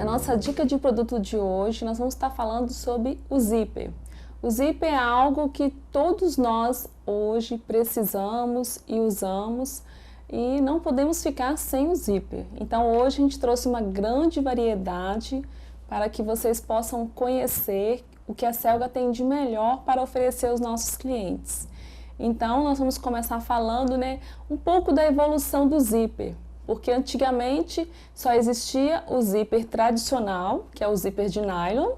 nossa dica de produto de hoje, nós vamos estar falando sobre o zíper. O zíper é algo que todos nós hoje precisamos e usamos e não podemos ficar sem o zíper. Então hoje a gente trouxe uma grande variedade para que vocês possam conhecer o que a Selga tem de melhor para oferecer aos nossos clientes. Então nós vamos começar falando, um pouco da evolução do zíper. Porque antigamente só existia o zíper tradicional, que é o zíper de nylon,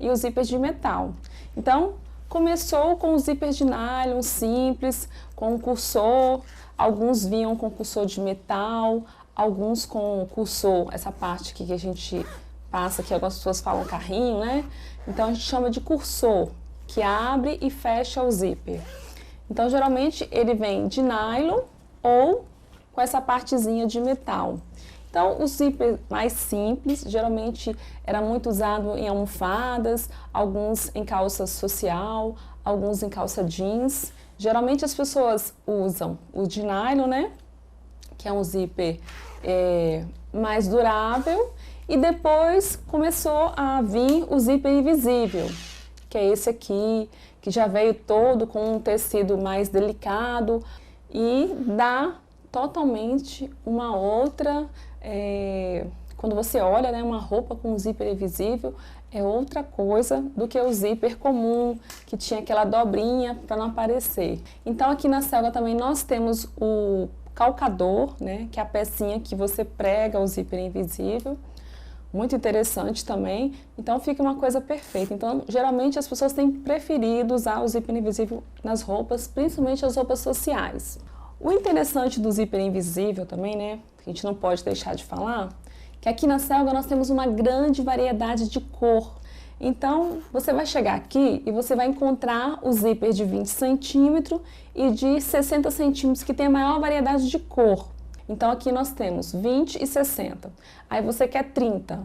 e o zíper de metal. Então, começou com o zíper de nylon simples, com o cursor, alguns vinham com cursor de metal, alguns com cursor, essa parte aqui que a gente passa, que algumas pessoas falam carrinho, né? Então a gente chama de cursor, que abre e fecha o zíper. Então, geralmente ele vem de nylon ou com essa partezinha de metal. Então, o zíper mais simples, geralmente era muito usado em almofadas, alguns em calça social, alguns em calça jeans. Geralmente as pessoas usam o de nylon, que é um zíper mais durável, e depois começou a vir o zíper invisível, que é esse aqui, que já veio todo com um tecido mais delicado e dá totalmente uma outra, quando você olha, uma roupa com zíper invisível é outra coisa do que o zíper comum, que tinha aquela dobrinha para não aparecer. Então aqui na Selga também nós temos o calcador, que é a pecinha que você prega o zíper invisível, muito interessante também, então fica uma coisa perfeita. Então geralmente as pessoas têm preferido usar o zíper invisível nas roupas, principalmente as roupas sociais. O interessante do zíper invisível também, que a gente não pode deixar de falar, que aqui na Selga nós temos uma grande variedade de cor. Então, você vai chegar aqui e você vai encontrar o zíper de 20 centímetros e de 60 centímetros, que tem a maior variedade de cor. Então, aqui nós temos 20 e 60. Aí você quer 30.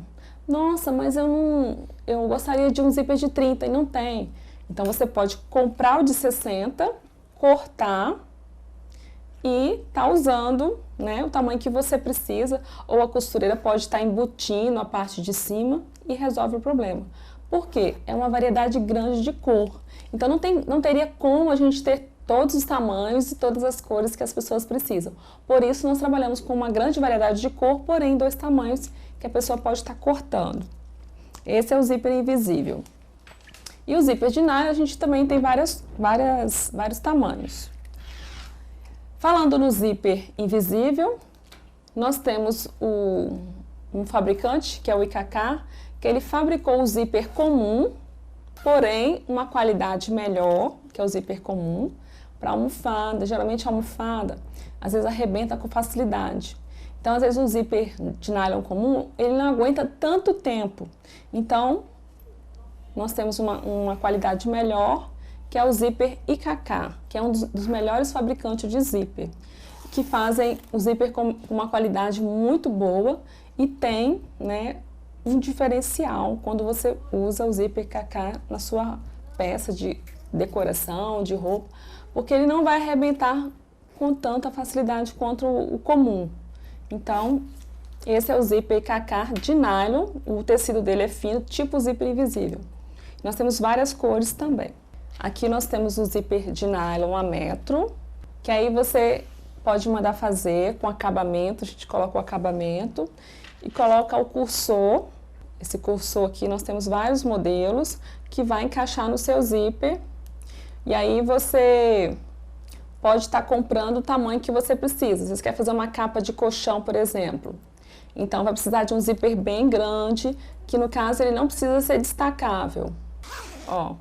Nossa, mas eu gostaria de um zíper de 30 e não tem. Então, você pode comprar o de 60, cortar e tá usando o tamanho que você precisa, ou a costureira pode estar embutindo a parte de cima e resolve o problema. Por quê? É uma variedade grande de cor. Então não teria como a gente ter todos os tamanhos e todas as cores que as pessoas precisam. Por isso nós trabalhamos com uma grande variedade de cor, porém 2 tamanhos que a pessoa pode estar cortando. Esse é o zíper invisível. E o zíper de nylon a gente também tem vários tamanhos. Falando no zíper invisível, nós temos um fabricante, que é o IKK, que ele fabricou o zíper comum, porém uma qualidade melhor, que é o zíper comum, para almofada. Geralmente a almofada, às vezes arrebenta com facilidade. Então, às vezes o zíper de nylon comum, ele não aguenta tanto tempo. Então, nós temos uma qualidade melhor, que é o zíper IKK, que é um dos melhores fabricantes de zíper, que fazem o zíper com uma qualidade muito boa e tem um diferencial quando você usa o zíper IKK na sua peça de decoração, de roupa, porque ele não vai arrebentar com tanta facilidade quanto o comum. Então, esse é o zíper IKK de nylon, o tecido dele é fino, tipo o zíper invisível. Nós temos várias cores também. Aqui nós temos o zíper de nylon a metro, que aí você pode mandar fazer com acabamento, a gente coloca o acabamento e coloca o cursor. Esse cursor aqui nós temos vários modelos que vai encaixar no seu zíper. E aí você pode estar comprando o tamanho que você precisa. Se você quer fazer uma capa de colchão, por exemplo, então vai precisar de um zíper bem grande, que no caso ele não precisa ser destacável. Ó.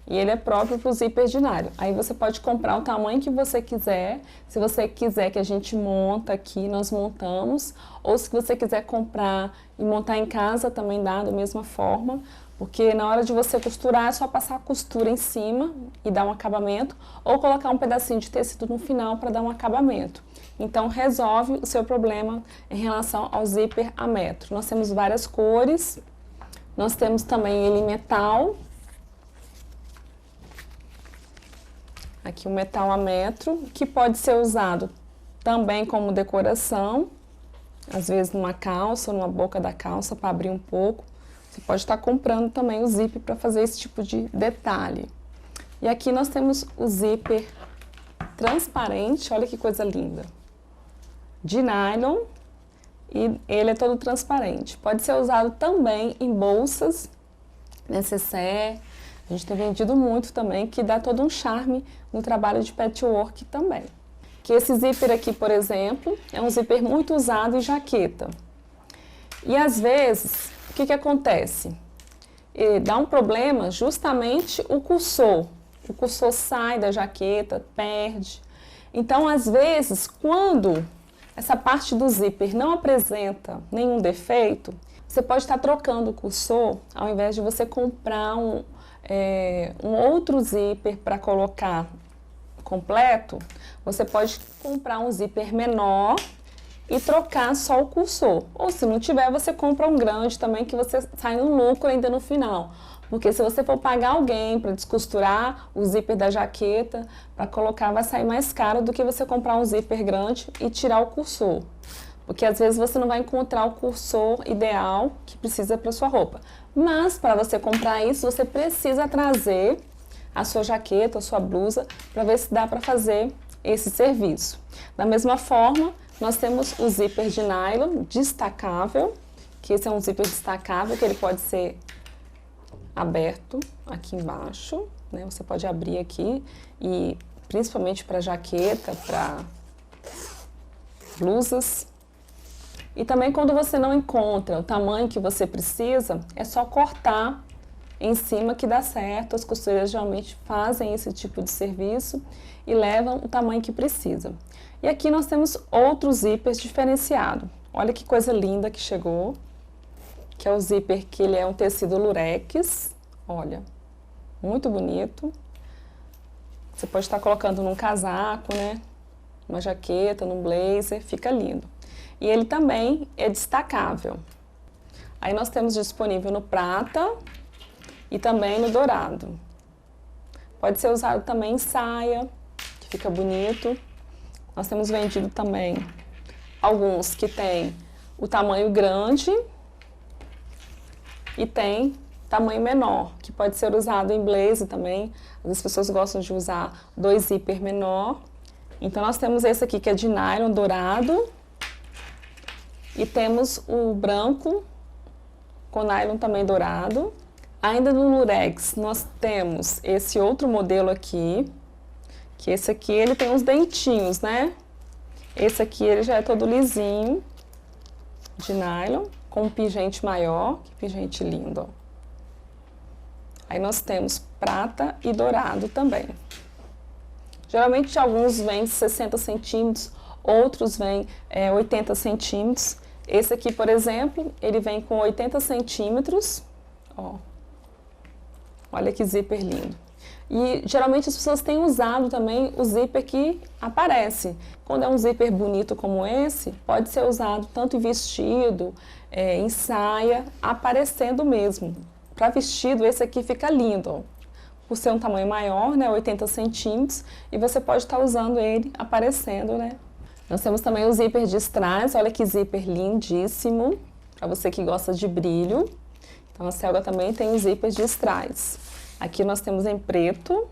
E ele é próprio para o zíper de nylon. Aí você pode comprar o tamanho que você quiser. Se você quiser que a gente monta aqui, nós montamos. Ou se você quiser comprar e montar em casa, também dá da mesma forma. Porque na hora de você costurar, é só passar a costura em cima e dar um acabamento. Ou colocar um pedacinho de tecido no final para dar um acabamento. Então resolve o seu problema em relação ao zíper a metro. Nós temos várias cores. Nós temos também ele em metal. Aqui o metal a metro, que pode ser usado também como decoração. às vezes numa calça, numa boca da calça para abrir um pouco. Você pode estar comprando também o zíper para fazer esse tipo de detalhe. E aqui nós temos o zíper transparente, olha que coisa linda, de nylon, e ele é todo transparente. Pode ser usado também em bolsas, necessaire. A gente tem vendido muito também, que dá todo um charme no trabalho de patchwork também. Que esse zíper aqui, por exemplo, é um zíper muito usado em jaqueta. E às vezes, o que acontece? Dá um problema justamente o cursor. O cursor sai da jaqueta, perde. Então, às vezes, quando essa parte do zíper não apresenta nenhum defeito, você pode estar trocando o cursor, ao invés de você comprar um outro zíper para colocar completo, você pode comprar um zíper menor e trocar só o cursor. Ou se não tiver, você compra um grande também, que você sai no lucro ainda no final. Porque se você for pagar alguém para descosturar o zíper da jaqueta, para colocar, vai sair mais caro do que você comprar um zíper grande e tirar o cursor. Porque às vezes você não vai encontrar o cursor ideal que precisa para sua roupa. Mas para você comprar isso, você precisa trazer a sua jaqueta, a sua blusa, para ver se dá para fazer esse serviço. Da mesma forma, nós temos o zíper de nylon destacável, que esse é um zíper destacável, que ele pode ser aberto aqui embaixo, né? Você pode abrir aqui, e principalmente para jaqueta, para blusas. E também quando você não encontra o tamanho que você precisa, é só cortar em cima que dá certo. As costureiras geralmente fazem esse tipo de serviço e levam o tamanho que precisa. E aqui nós temos outro zíper diferenciado. Olha que coisa linda que chegou, que é o zíper que ele é um tecido lurex. Olha, muito bonito. Você pode estar colocando num casaco, né? Uma jaqueta, num blazer, fica lindo. E ele também é destacável. Aí nós temos disponível no prata e também no dourado. Pode ser usado também em saia, que fica bonito. Nós temos vendido também alguns que tem o tamanho grande e tem tamanho menor, que pode ser usado em blazer também. As pessoas gostam de usar 2 zíper menor. Então nós temos esse aqui que é de nylon dourado. E temos o branco com nylon também dourado. Ainda no lurex nós temos esse outro modelo aqui, que esse aqui ele tem uns dentinhos, né? Esse aqui ele já é todo lisinho, de nylon, com um pingente maior, que pingente lindo, ó. Aí nós temos prata e dourado também. Geralmente alguns vêm 60 centímetros, outros vêm 80 centímetros. Esse aqui, por exemplo, ele vem com 80 centímetros, ó. Olha que zíper lindo. E geralmente as pessoas têm usado também o zíper que aparece. Quando é um zíper bonito como esse, pode ser usado tanto em vestido, em saia, aparecendo mesmo. Para vestido, esse aqui fica lindo, ó. Por ser um tamanho maior, né, 80 centímetros, e você pode estar usando ele aparecendo, né? Nós temos também o zíper de strass, olha que zíper lindíssimo, para você que gosta de brilho. Então a Selga também tem os zíperes de strass. Aqui nós temos em preto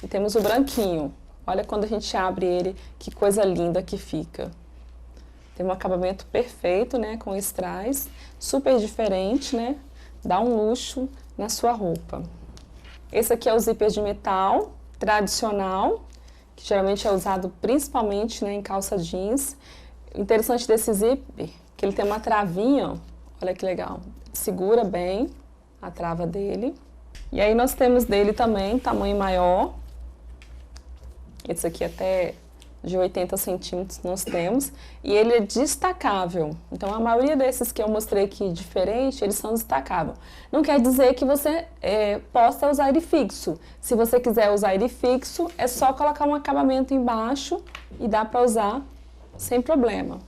e temos o branquinho. Olha quando a gente abre ele, que coisa linda que fica. Tem um acabamento perfeito, né, com strass, super diferente, né? Dá um luxo na sua roupa. Esse aqui é o zíper de metal tradicional, que geralmente é usado principalmente, né, em calça jeans. O interessante desse zíper, que ele tem uma travinha, ó, olha que legal, segura bem a trava dele. E aí nós temos dele também tamanho maior, esse aqui até de 80 centímetros nós temos, e ele é destacável. Então a maioria desses que eu mostrei aqui diferente, eles são destacáveis. Não quer dizer que você possa usar ele fixo. Se você quiser usar ele fixo, é só colocar um acabamento embaixo e dá para usar sem problema.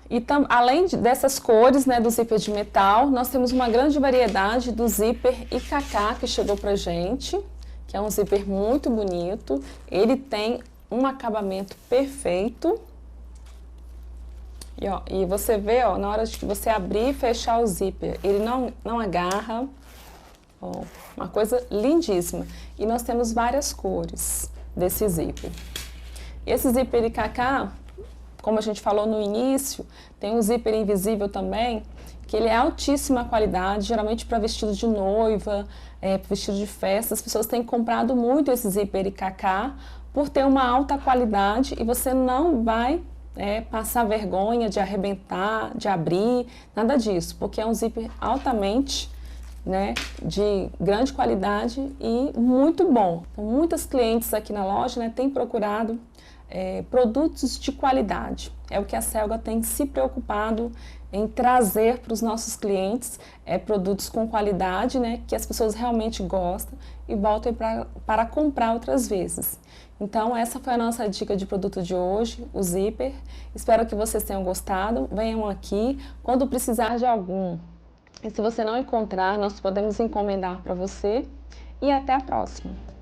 E além dessas cores, né, do zíper de metal, nós temos uma grande variedade do zíper IKK que chegou pra gente, que é um zíper muito bonito. Ele tem um acabamento perfeito. E você vê, ó, na hora de que você abrir e fechar o zíper, ele não agarra. Ó, uma coisa lindíssima. E nós temos várias cores desse zíper. Esse zíper IKK, como a gente falou no início, tem um zíper invisível também, que ele é altíssima qualidade, geralmente para vestido de noiva, vestido de festa. As pessoas têm comprado muito esse zíper IKK por ter uma alta qualidade e você não vai passar vergonha de arrebentar, de abrir, nada disso, porque é um zíper altamente, de grande qualidade e muito bom. Então, muitas clientes aqui na loja, têm procurado produtos de qualidade. É o que a Selga tem se preocupado em trazer para os nossos clientes, produtos com qualidade, que as pessoas realmente gostam e voltem para comprar outras vezes. Então, essa foi a nossa dica de produto de hoje, o zíper. Espero que vocês tenham gostado. Venham aqui quando precisar de algum. E se você não encontrar, nós podemos encomendar para você. E até a próxima!